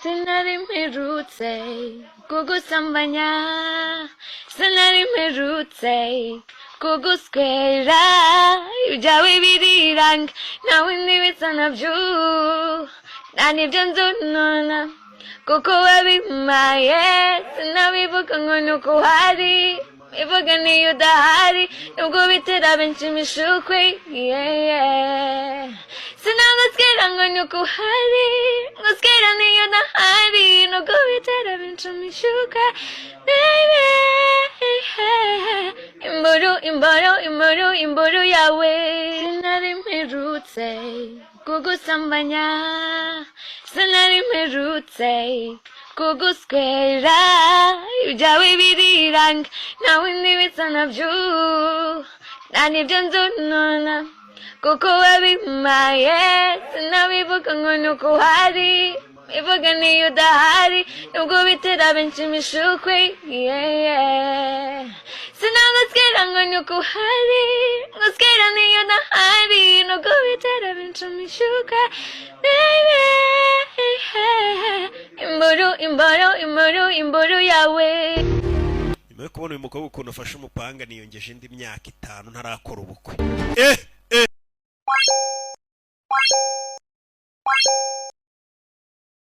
sinari mperutse kugusambanya sinari mperutse kuguswera ibyawe biriranga nawe ntibisa nabyo nta nibyo nzonona kuko wabimaye sinabivuga ngo nuko uhari bivuga niyo udahari nubwo bitera benshi imishukwe sinaguswera ngo nuko uhari nguswera niyo udahari nubwo bitera benshi imishukwe imboro yawe sinari mperutse kugusambanya sinari mperutse kuguswera ibyawe biriranga nawe ntibisa nabyo nta nibyo nzonona kuko wabimaye sinabivuga ngo nuko uhari bivuga niyo udahari nubwo bitera benshi imishukwe sinaguswera ngo nuko uhari nguswera niyo udahari nubwo bitera benshi imishukwe imboro yawe. Nyuma yo kubona uyu mukobwa ukuntu afashe umupanga niyongeje indi myaka 5 ntarakora ubukwe